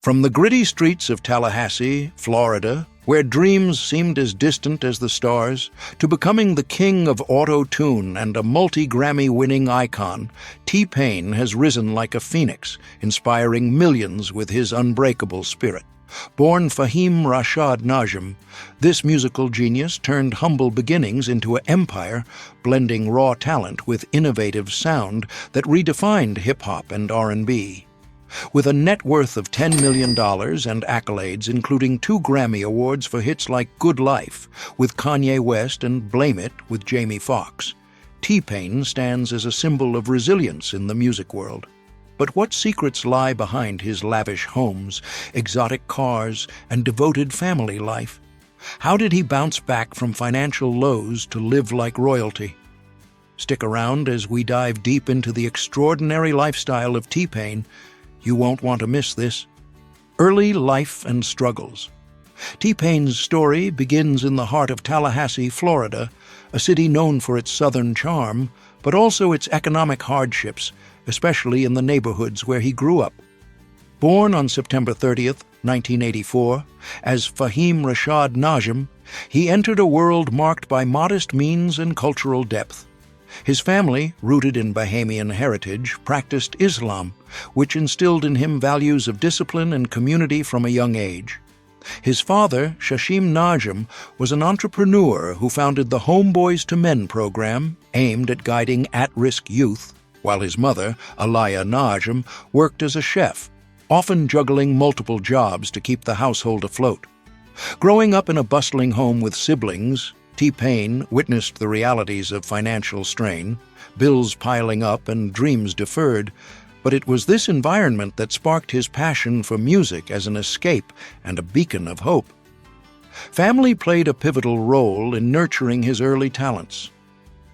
From the gritty streets of Tallahassee, Florida, where dreams seemed as distant as the stars, to becoming the king of auto-tune and a multi-Grammy-winning icon, T-Pain has risen like a phoenix, inspiring millions with his unbreakable spirit. Born Fahim Rashad Najm, this musical genius turned humble beginnings into an empire, blending raw talent with innovative sound that redefined hip-hop and R&B. With a net worth of $10 million and accolades, including 2 Grammy Awards for hits like Good Life with Kanye West and Blame It with Jamie Foxx, T-Pain stands as a symbol of resilience in the music world. But what secrets lie behind his lavish homes, exotic cars, and devoted family life? How did he bounce back from financial lows to live like royalty? Stick around as we dive deep into the extraordinary lifestyle of T-Pain. You won't want to miss this. Early life and struggles. T-Pain's story begins in the heart of Tallahassee, Florida, a city known for its southern charm, but also its economic hardships, especially in the neighborhoods where he grew up. Born on September 30th, 1984, as Fahim Rashad Najm, he entered a world marked by modest means and cultural depth. His family, rooted in Bahamian heritage, practiced Islam, which instilled in him values of discipline and community from a young age. His father, Shashim Najm, was an entrepreneur who founded the Homeboys to Men program, aimed at guiding at-risk youth, while his mother, Alaya Najm, worked as a chef, often juggling multiple jobs to keep the household afloat. Growing up in a bustling home with siblings, T-Pain witnessed the realities of financial strain, bills piling up and dreams deferred, but it was this environment that sparked his passion for music as an escape and a beacon of hope. Family played a pivotal role in nurturing his early talents.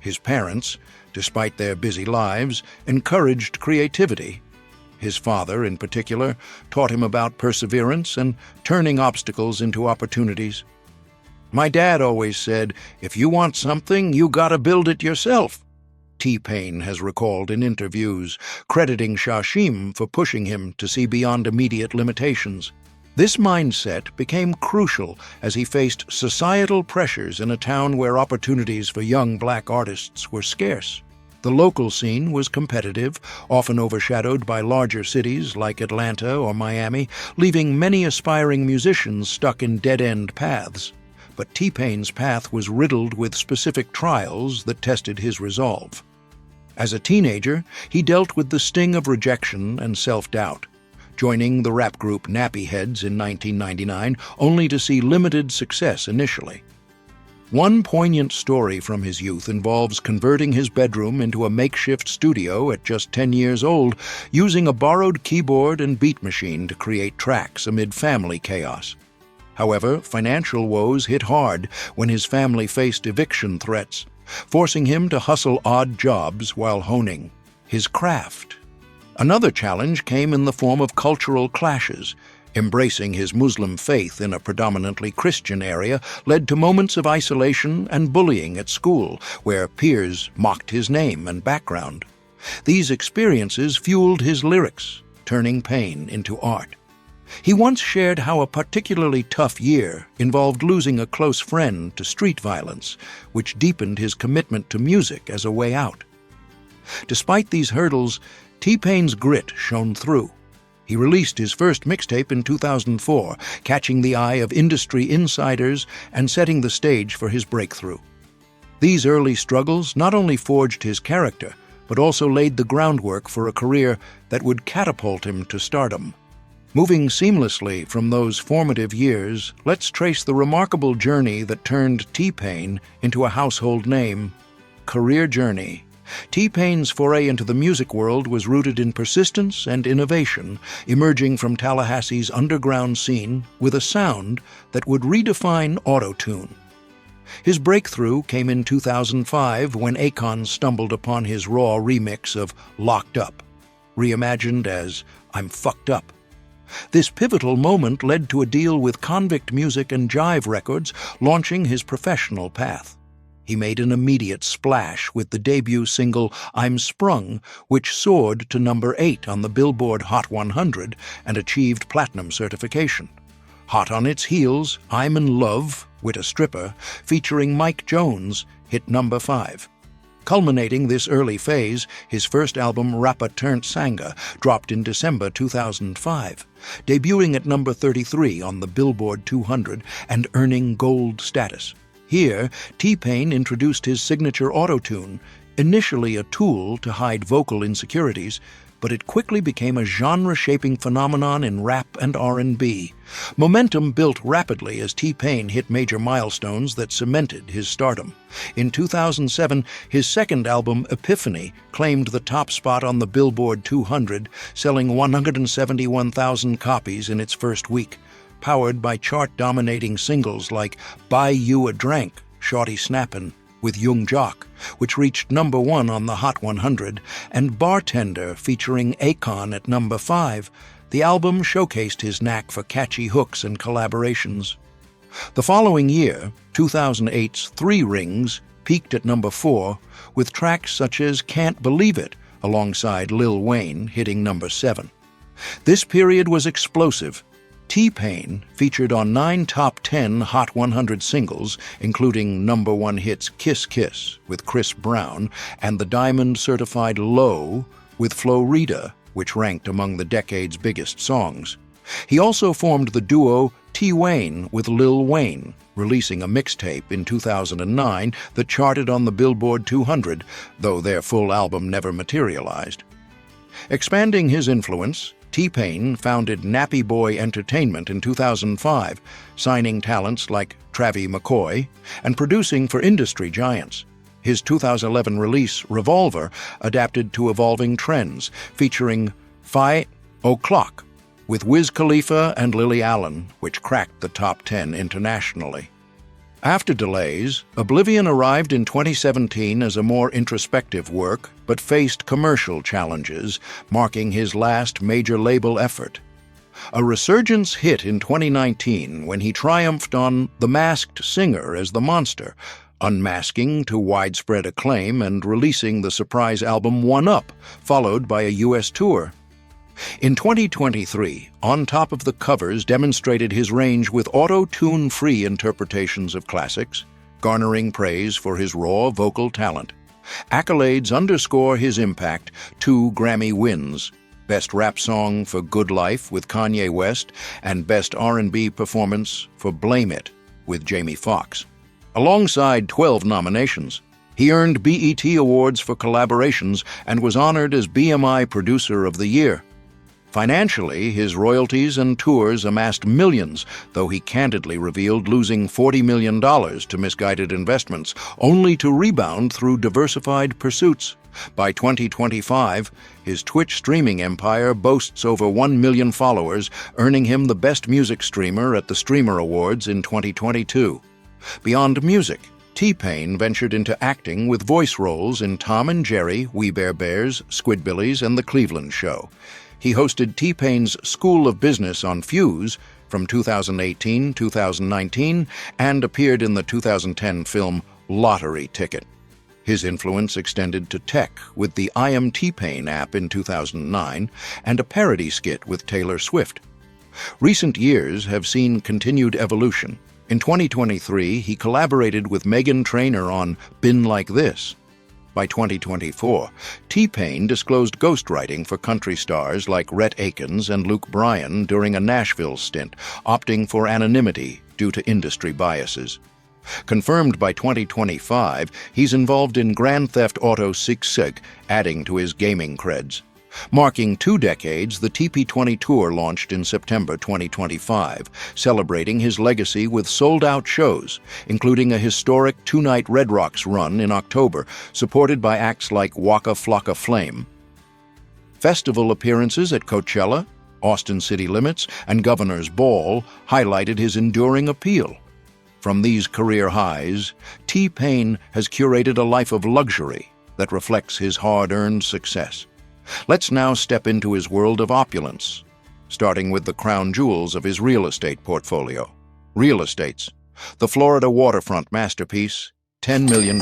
His parents, despite their busy lives, encouraged creativity. His father, in particular, taught him about perseverance and turning obstacles into opportunities. "My dad always said, if you want something, you gotta build it yourself," T-Pain has recalled in interviews, crediting Shashim for pushing him to see beyond immediate limitations. This mindset became crucial as he faced societal pressures in a town where opportunities for young black artists were scarce. The local scene was competitive, often overshadowed by larger cities like Atlanta or Miami, leaving many aspiring musicians stuck in dead-end paths. But T-Pain's path was riddled with specific trials that tested his resolve. As a teenager, he dealt with the sting of rejection and self-doubt, joining the rap group Nappy Heads in 1999, only to see limited success initially. One poignant story from his youth involves converting his bedroom into a makeshift studio at just 10 years old, using a borrowed keyboard and beat machine to create tracks amid family chaos. However, financial woes hit hard when his family faced eviction threats, forcing him to hustle odd jobs while honing his craft. Another challenge came in the form of cultural clashes. Embracing his Muslim faith in a predominantly Christian area led to moments of isolation and bullying at school, where peers mocked his name and background. These experiences fueled his lyrics, turning pain into art. He once shared how a particularly tough year involved losing a close friend to street violence, which deepened his commitment to music as a way out. Despite these hurdles, T-Pain's grit shone through. He released his first mixtape in 2004, catching the eye of industry insiders and setting the stage for his breakthrough. These early struggles not only forged his character, but also laid the groundwork for a career that would catapult him to stardom. Moving seamlessly from those formative years, let's trace the remarkable journey that turned T-Pain into a household name. Career journey. T-Pain's foray into the music world was rooted in persistence and innovation, emerging from Tallahassee's underground scene with a sound that would redefine auto-tune. His breakthrough came in 2005 when Akon stumbled upon his raw remix of Locked Up, reimagined as I'm Fucked Up. This pivotal moment led to a deal with Convict Music and Jive Records, launching his professional path. He made an immediate splash with the debut single I'm Sprung, which soared to number 8 on the Billboard Hot 100 and achieved platinum certification. Hot on its heels, I'm in Love with a Stripper, featuring Mike Jones, hit number 5. Culminating this early phase, his first album Rappa Turnt Sanga dropped in December 2005, debuting at number 33 on the Billboard 200 and earning gold status. Here, T-Pain introduced his signature auto-tune, initially a tool to hide vocal insecurities, but it quickly became a genre-shaping phenomenon in rap and R&B. Momentum built rapidly as T-Pain hit major milestones that cemented his stardom. In 2007, his second album, Epiphany, claimed the top spot on the Billboard 200, selling 171,000 copies in its first week, powered by chart-dominating singles like Buy You a Drank, Shawty Snappin', with Young Jock, which reached number 1 on the Hot 100, and Bartender featuring Akon at number 5. The album showcased his knack for catchy hooks and collaborations. The following year, 2008's Three Rings peaked at number 4, with tracks such as Can't Believe It, alongside Lil Wayne hitting number 7. This period was explosive. T-Pain featured on 9 top 10 Hot 100 singles, including number 1 hits Kiss Kiss with Chris Brown and the Diamond-certified Low with Flo Rida, which ranked among the decade's biggest songs. He also formed the duo T-Wayne with Lil Wayne, releasing a mixtape in 2009 that charted on the Billboard 200, though their full album never materialized. Expanding his influence, T-Pain founded Nappy Boy Entertainment in 2005, signing talents like Travie McCoy and producing for industry giants. His 2011 release, Revolver, adapted to evolving trends, featuring 5 O'Clock with Wiz Khalifa and Lily Allen, which cracked the top 10 internationally. After delays, Oblivion arrived in 2017 as a more introspective work, but faced commercial challenges, marking his last major label effort. A resurgence hit in 2019 when he triumphed on The Masked Singer as the Monster, unmasking to widespread acclaim and releasing the surprise album One Up, followed by a U.S. tour. In 2023, On Top of the Covers demonstrated his range with auto-tune-free interpretations of classics, garnering praise for his raw vocal talent. Accolades underscore his impact: 2 Grammy wins, Best Rap Song for Good Life with Kanye West, and Best R&B Performance for Blame It with Jamie Foxx. Alongside 12 nominations, he earned BET Awards for collaborations and was honored as BMI Producer of the Year. Financially, his royalties and tours amassed millions, though he candidly revealed losing $40 million to misguided investments, only to rebound through diversified pursuits. By 2025, his Twitch streaming empire boasts over 1 million followers, earning him the Best Music Streamer at the Streamer Awards in 2022. Beyond music, T-Pain ventured into acting with voice roles in Tom and Jerry, We Bare Bears, Squidbillies, and The Cleveland Show. He hosted T-Pain's School of Business on Fuse from 2018-2019 and appeared in the 2010 film Lottery Ticket. His influence extended to tech with the I Am T-Pain app in 2009 and a parody skit with Taylor Swift. Recent years have seen continued evolution. In 2023, he collaborated with Meghan Trainor on Been Like This. By 2024, T-Pain disclosed ghostwriting for country stars like Rhett Akins and Luke Bryan during a Nashville stint, opting for anonymity due to industry biases. Confirmed by 2025, he's involved in Grand Theft Auto 6, adding to his gaming creds. Marking 2 decades, the TP20 Tour launched in September 2025, celebrating his legacy with sold-out shows, including a historic 2-night Red Rocks run in October, supported by acts like Waka Flocka Flame. Festival appearances at Coachella, Austin City Limits, and Governor's Ball highlighted his enduring appeal. From these career highs, T-Pain has curated a life of luxury that reflects his hard-earned success. Let's now step into his world of opulence, starting with the crown jewels of his real estate portfolio. Real Estates, the Florida waterfront masterpiece, $10 million.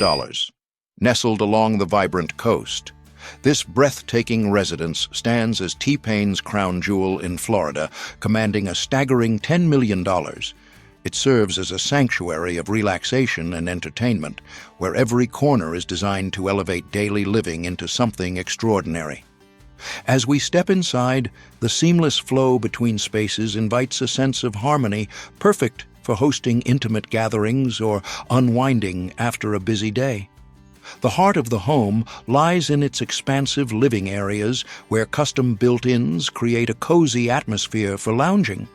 Nestled along the vibrant coast, this breathtaking residence stands as T-Pain's crown jewel in Florida, commanding a staggering $10 million. It serves as a sanctuary of relaxation and entertainment, where every corner is designed to elevate daily living into something extraordinary. As we step inside, the seamless flow between spaces invites a sense of harmony, perfect for hosting intimate gatherings or unwinding after a busy day. The heart of the home lies in its expansive living areas, where custom built-ins create a cozy atmosphere for lounging.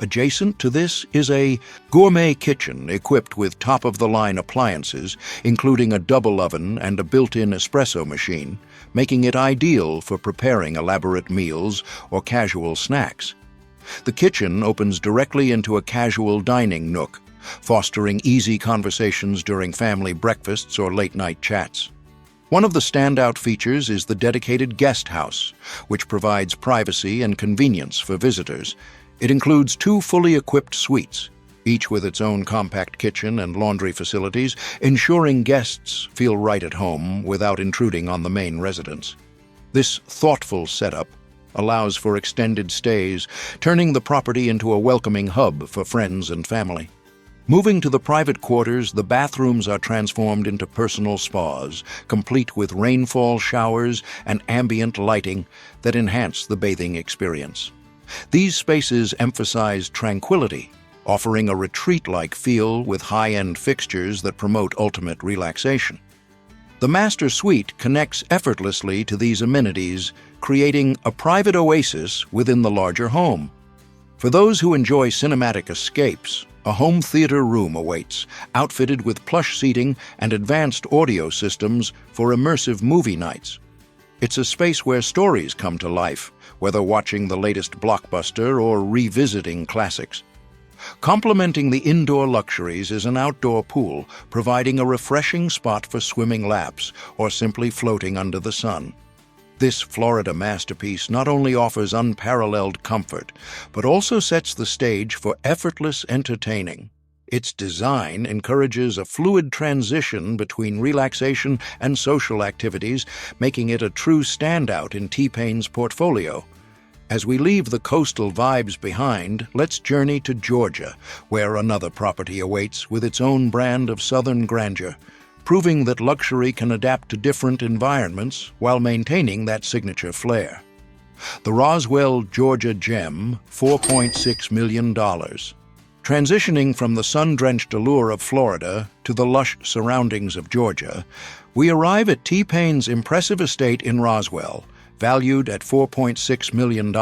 Adjacent to this is a gourmet kitchen equipped with top-of-the-line appliances, including a double oven and a built-in espresso machine, making it ideal for preparing elaborate meals or casual snacks. The kitchen opens directly into a casual dining nook, fostering easy conversations during family breakfasts or late-night chats. One of the standout features is the dedicated guest house, which provides privacy and convenience for visitors. It includes 2 fully equipped suites, each with its own compact kitchen and laundry facilities, ensuring guests feel right at home without intruding on the main residence. This thoughtful setup allows for extended stays, turning the property into a welcoming hub for friends and family. Moving to the private quarters, the bathrooms are transformed into personal spas, complete with rainfall showers and ambient lighting that enhance the bathing experience. These spaces emphasize tranquility, offering a retreat-like feel with high-end fixtures that promote ultimate relaxation. The master suite connects effortlessly to these amenities, creating a private oasis within the larger home. For those who enjoy cinematic escapes, a home theater room awaits, outfitted with plush seating and advanced audio systems for immersive movie nights. It's a space where stories come to life, whether watching the latest blockbuster or revisiting classics. Complementing the indoor luxuries is an outdoor pool, providing a refreshing spot for swimming laps or simply floating under the sun. This Florida masterpiece not only offers unparalleled comfort, but also sets the stage for effortless entertaining. Its design encourages a fluid transition between relaxation and social activities, making it a true standout in T-Pain's portfolio. As we leave the coastal vibes behind, let's journey to Georgia, where another property awaits with its own brand of southern grandeur, proving that luxury can adapt to different environments while maintaining that signature flair. The Roswell, Georgia gem, $4.6 million. Transitioning from the sun-drenched allure of Florida to the lush surroundings of Georgia, we arrive at T-Pain's impressive estate in Roswell, valued at $4.6 million.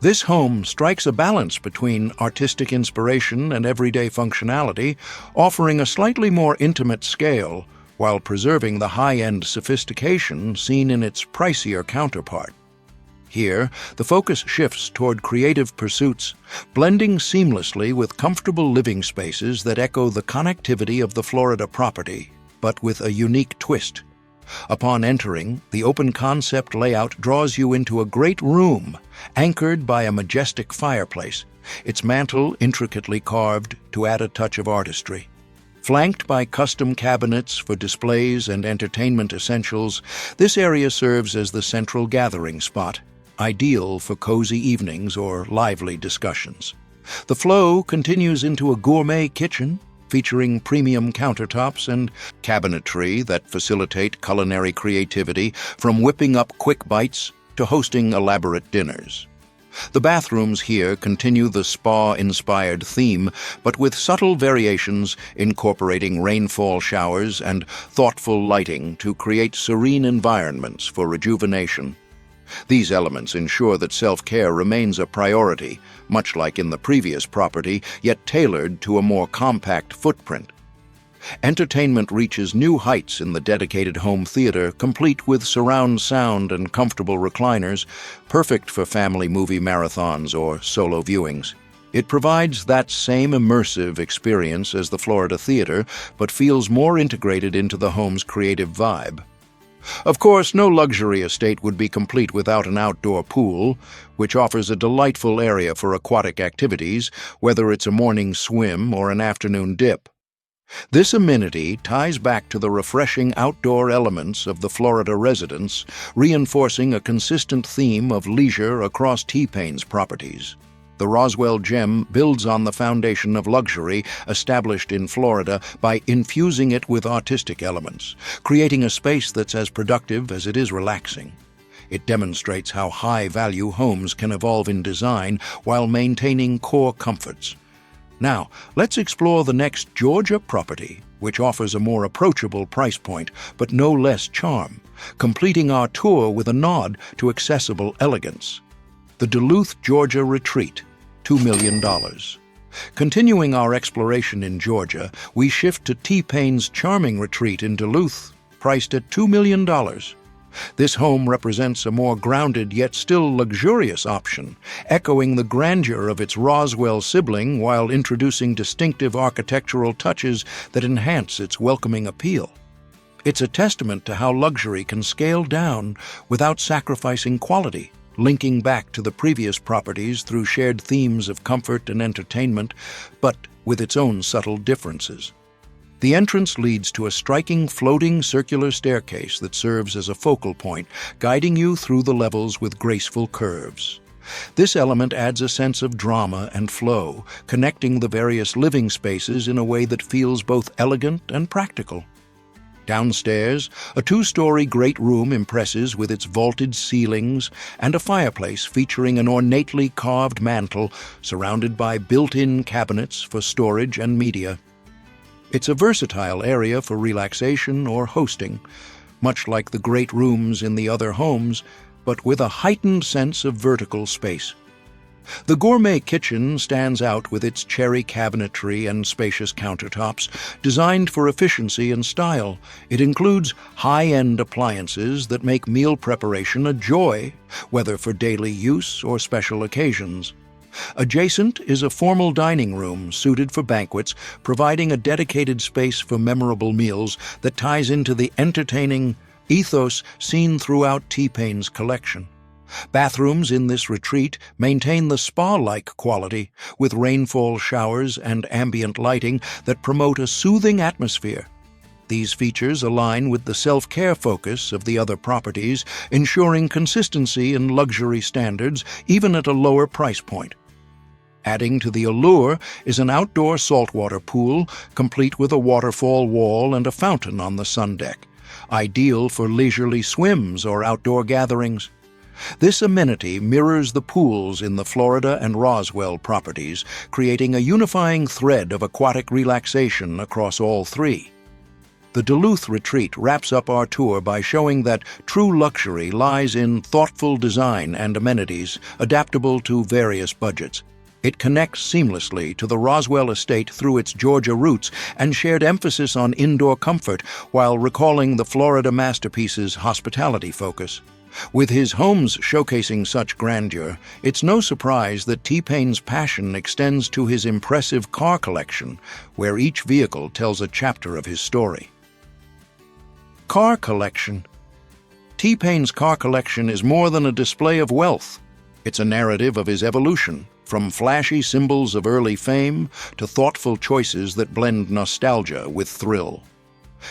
This home strikes a balance between artistic inspiration and everyday functionality, offering a slightly more intimate scale while preserving the high-end sophistication seen in its pricier counterpart. Here, the focus shifts toward creative pursuits, blending seamlessly with comfortable living spaces that echo the connectivity of the Florida property, but with a unique twist. Upon entering, the open-concept layout draws you into a great room, anchored by a majestic fireplace, its mantel intricately carved to add a touch of artistry. Flanked by custom cabinets for displays and entertainment essentials, this area serves as the central gathering spot, ideal for cozy evenings or lively discussions. The flow continues into a gourmet kitchen, featuring premium countertops and cabinetry that facilitate culinary creativity, from whipping up quick bites to hosting elaborate dinners. The bathrooms here continue the spa-inspired theme, but with subtle variations incorporating rainfall showers and thoughtful lighting to create serene environments for rejuvenation. These elements ensure that self-care remains a priority, much like in the previous property, yet tailored to a more compact footprint. Entertainment reaches new heights in the dedicated home theater, complete with surround sound and comfortable recliners, perfect for family movie marathons or solo viewings. It provides that same immersive experience as the Florida Theater, but feels more integrated into the home's creative vibe. Of course, no luxury estate would be complete without an outdoor pool, which offers a delightful area for aquatic activities, whether it's a morning swim or an afternoon dip. This amenity ties back to the refreshing outdoor elements of the Florida residence, reinforcing a consistent theme of leisure across T-Pain's properties. The Roswell gem builds on the foundation of luxury established in Florida by infusing it with artistic elements, creating a space that's as productive as it is relaxing. It demonstrates how high-value homes can evolve in design while maintaining core comforts. Now, let's explore the next Georgia property, which offers a more approachable price point, but no less charm, completing our tour with a nod to accessible elegance. The Duluth, Georgia Retreat, $2 million. Continuing our exploration in Georgia, we shift to T-Pain's charming retreat in Duluth, priced at $2 million. This home represents a more grounded yet still luxurious option, echoing the grandeur of its Roswell sibling while introducing distinctive architectural touches that enhance its welcoming appeal. It's a testament to how luxury can scale down without sacrificing quality, linking back to the previous properties through shared themes of comfort and entertainment, but with its own subtle differences. The entrance leads to a striking floating circular staircase that serves as a focal point, guiding you through the levels with graceful curves. This element adds a sense of drama and flow, connecting the various living spaces in a way that feels both elegant and practical. Downstairs, a two-story great room impresses with its vaulted ceilings and a fireplace featuring an ornately carved mantel surrounded by built-in cabinets for storage and media. It's a versatile area for relaxation or hosting, much like the great rooms in the other homes, but with a heightened sense of vertical space. The gourmet kitchen stands out with its cherry cabinetry and spacious countertops, designed for efficiency and style. It includes high-end appliances that make meal preparation a joy, whether for daily use or special occasions. Adjacent is a formal dining room suited for banquets, providing a dedicated space for memorable meals that ties into the entertaining ethos seen throughout T-Pain's collection. Bathrooms in this retreat maintain the spa-like quality, with rainfall showers and ambient lighting that promote a soothing atmosphere. These features align with the self-care focus of the other properties, ensuring consistency in luxury standards even at a lower price point. Adding to the allure is an outdoor saltwater pool, complete with a waterfall wall and a fountain on the sun deck, ideal for leisurely swims or outdoor gatherings. This amenity mirrors the pools in the Florida and Roswell properties, creating a unifying thread of aquatic relaxation across all three. The Duluth retreat wraps up our tour by showing that true luxury lies in thoughtful design and amenities adaptable to various budgets. It connects seamlessly to the Roswell estate through its Georgia roots and shared emphasis on indoor comfort while recalling the Florida masterpiece's hospitality focus. With his homes showcasing such grandeur, it's no surprise that T-Pain's passion extends to his impressive car collection, where each vehicle tells a chapter of his story. Car collection. T-Pain's car collection is more than a display of wealth. It's a narrative of his evolution, from flashy symbols of early fame to thoughtful choices that blend nostalgia with thrill.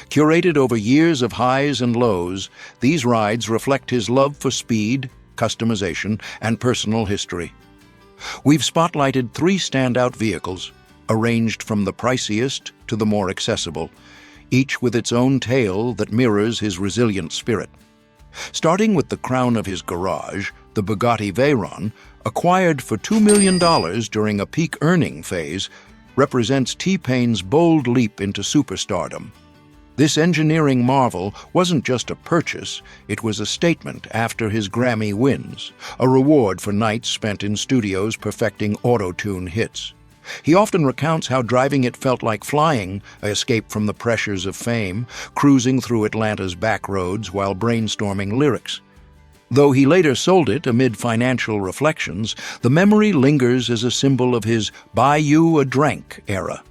Curated over years of highs and lows, these rides reflect his love for speed, customization, and personal history. We've spotlighted 3 standout vehicles, arranged from the priciest to the more accessible, each with its own tale that mirrors his resilient spirit. Starting with the crown of his garage, the Bugatti Veyron, acquired for $2 million during a peak earning phase, represents T-Pain's bold leap into superstardom. This engineering marvel wasn't just a purchase, it was a statement after his Grammy wins, a reward for nights spent in studios perfecting auto-tune hits. He often recounts how driving it felt like flying, an escape from the pressures of fame, cruising through Atlanta's back roads while brainstorming lyrics. Though he later sold it amid financial reflections, the memory lingers as a symbol of his "buy you a drink" era.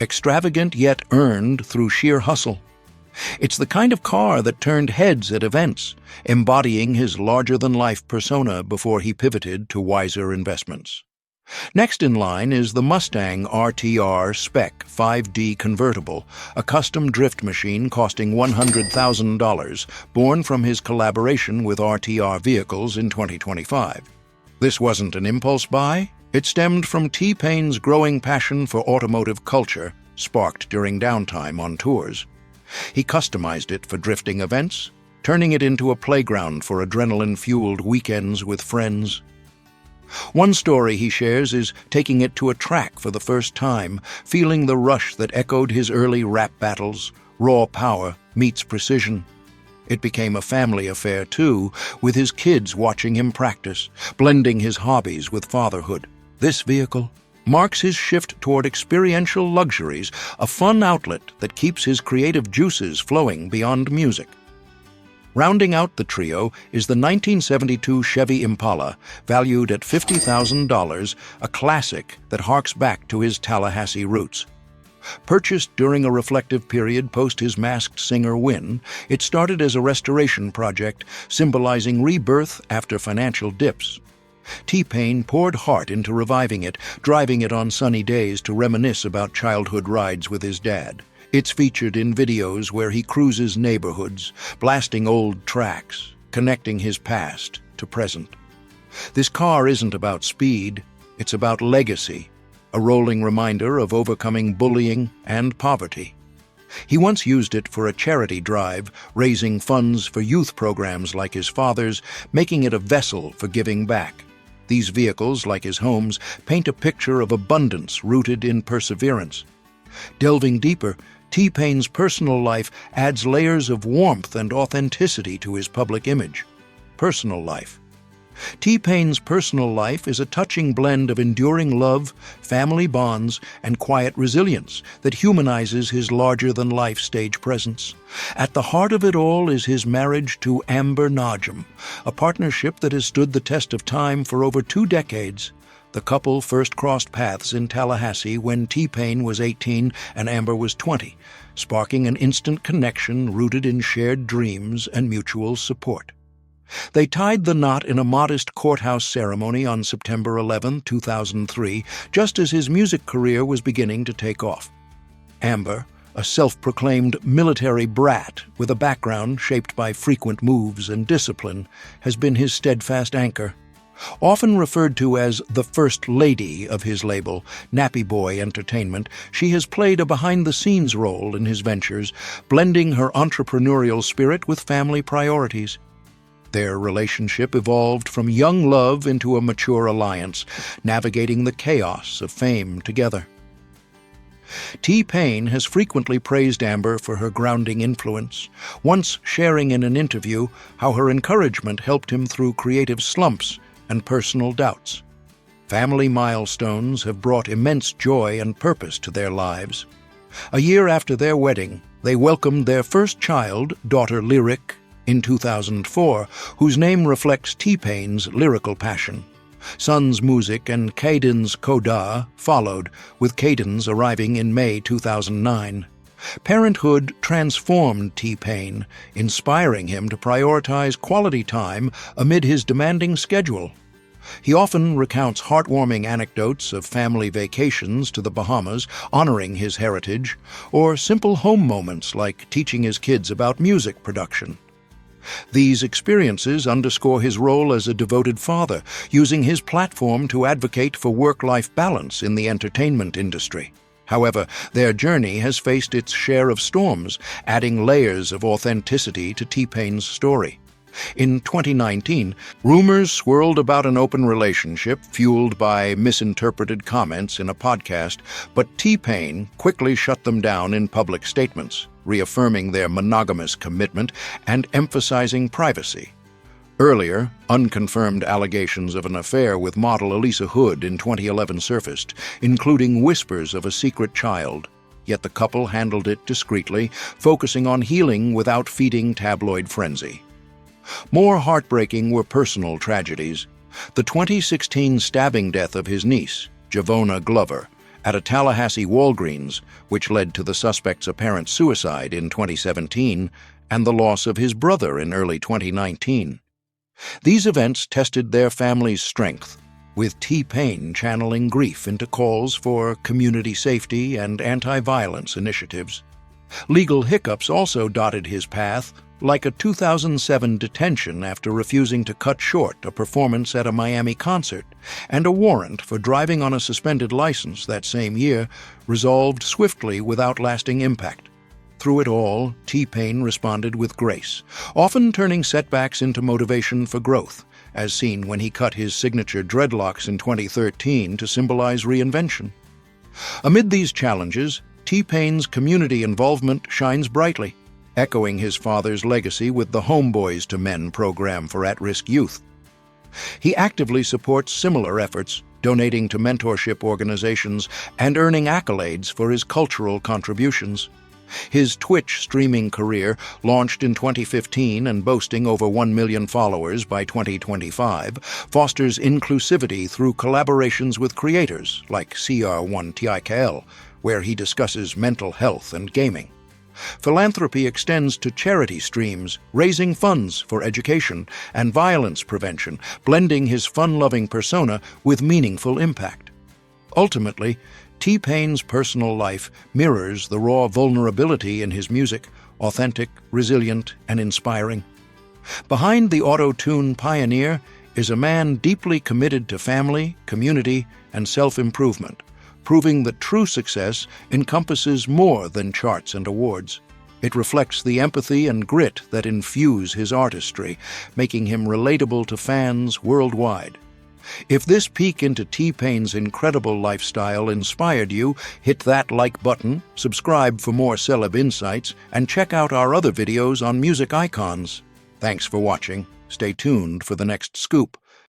Extravagant yet earned through sheer hustle. It's the kind of car that turned heads at events, embodying his larger-than-life persona before he pivoted to wiser investments. Next in line is the Mustang RTR Spec 5D convertible, a custom drift machine costing $100,000, born from his collaboration with RTR Vehicles in 2025. This wasn't an impulse buy. It stemmed from T-Pain's growing passion for automotive culture, sparked during downtime on tours. He customized it for drifting events, turning it into a playground for adrenaline-fueled weekends with friends. One story he shares is taking it to a track for the first time, feeling the rush that echoed his early rap battles, raw power meets precision. It became a family affair, too, with his kids watching him practice, blending his hobbies with fatherhood. This vehicle marks his shift toward experiential luxuries, a fun outlet that keeps his creative juices flowing beyond music. Rounding out the trio is the 1972 Chevy Impala, valued at $50,000, a classic that harks back to his Tallahassee roots. Purchased during a reflective period post his Masked Singer win, it started as a restoration project symbolizing rebirth after financial dips. T-Pain poured heart into reviving it, driving it on sunny days to reminisce about childhood rides with his dad. It's featured in videos where he cruises neighborhoods, blasting old tracks, connecting his past to present. This car isn't about speed, it's about legacy, a rolling reminder of overcoming bullying and poverty. He once used it for a charity drive, raising funds for youth programs like his father's, making it a vessel for giving back. These vehicles, like his homes, paint a picture of abundance rooted in perseverance. Delving deeper, T-Pain's personal life adds layers of warmth and authenticity to his public image. Personal life. T-Pain's personal life is a touching blend of enduring love, family bonds, and quiet resilience that humanizes his larger-than-life stage presence. At the heart of it all is his marriage to Amber Najm, a partnership that has stood the test of time for over 2 decades. The couple first crossed paths in Tallahassee when T-Pain was 18 and Amber was 20, sparking an instant connection rooted in shared dreams and mutual support. They tied the knot in a modest courthouse ceremony on September 11, 2003, just as his music career was beginning to take off. Amber, a self-proclaimed military brat with a background shaped by frequent moves and discipline, has been his steadfast anchor. Often referred to as the First Lady of his label, Nappy Boy Entertainment, she has played a behind-the-scenes role in his ventures, blending her entrepreneurial spirit with family priorities. Their relationship evolved from young love into a mature alliance, navigating the chaos of fame together. T-Pain has frequently praised Amber for her grounding influence, once sharing in an interview how her encouragement helped him through creative slumps and personal doubts. Family milestones have brought immense joy and purpose to their lives. A year after their wedding, they welcomed their first child, daughter Lyric, in 2004, whose name reflects T-Pain's lyrical passion. Son's music and Caden's coda followed, with Caden's arriving in May 2009. Parenthood transformed T-Pain, inspiring him to prioritize quality time amid his demanding schedule. He often recounts heartwarming anecdotes of family vacations to the Bahamas, honoring his heritage, or simple home moments like teaching his kids about music production. These experiences underscore his role as a devoted father, using his platform to advocate for work-life balance in the entertainment industry. However, their journey has faced its share of storms, adding layers of authenticity to T-Pain's story. In 2019, rumors swirled about an open relationship fueled by misinterpreted comments in a podcast, but T-Pain quickly shut them down in public statements, reaffirming their monogamous commitment and emphasizing privacy. Earlier, unconfirmed allegations of an affair with model Elisa Hood in 2011 surfaced, including whispers of a secret child. Yet the couple handled it discreetly, focusing on healing without feeding tabloid frenzy. More heartbreaking were personal tragedies. The 2016 stabbing death of his niece, Javona Glover, at a Tallahassee Walgreens, which led to the suspect's apparent suicide in 2017, and the loss of his brother in early 2019. These events tested their family's strength, with T-Pain channeling grief into calls for community safety and anti-violence initiatives. Legal hiccups also dotted his path, like a 2007 detention after refusing to cut short a performance at a Miami concert, and a warrant for driving on a suspended license that same year, resolved swiftly without lasting impact. Through it all, T-Pain responded with grace, often turning setbacks into motivation for growth, as seen when he cut his signature dreadlocks in 2013 to symbolize reinvention. Amid these challenges, T-Pain's community involvement shines brightly, echoing his father's legacy with the Homeboys to Men program for at-risk youth. He actively supports similar efforts, donating to mentorship organizations and earning accolades for his cultural contributions. His Twitch streaming career, launched in 2015 and boasting over 1 million followers by 2025, fosters inclusivity through collaborations with creators like CR1TIKL, where he discusses mental health and gaming. Philanthropy extends to charity streams, raising funds for education and violence prevention, blending his fun-loving persona with meaningful impact. Ultimately, T-Pain's personal life mirrors the raw vulnerability in his music, authentic, resilient, and inspiring. Behind the auto-tune pioneer is a man deeply committed to family, community, and self-improvement, proving that true success encompasses more than charts and awards. It reflects the empathy and grit that infuse his artistry, making him relatable to fans worldwide. If this peek into T-Pain's incredible lifestyle inspired you, hit that like button, subscribe for more celeb insights, and check out our other videos on music icons. Thanks for watching. Stay tuned for the next scoop.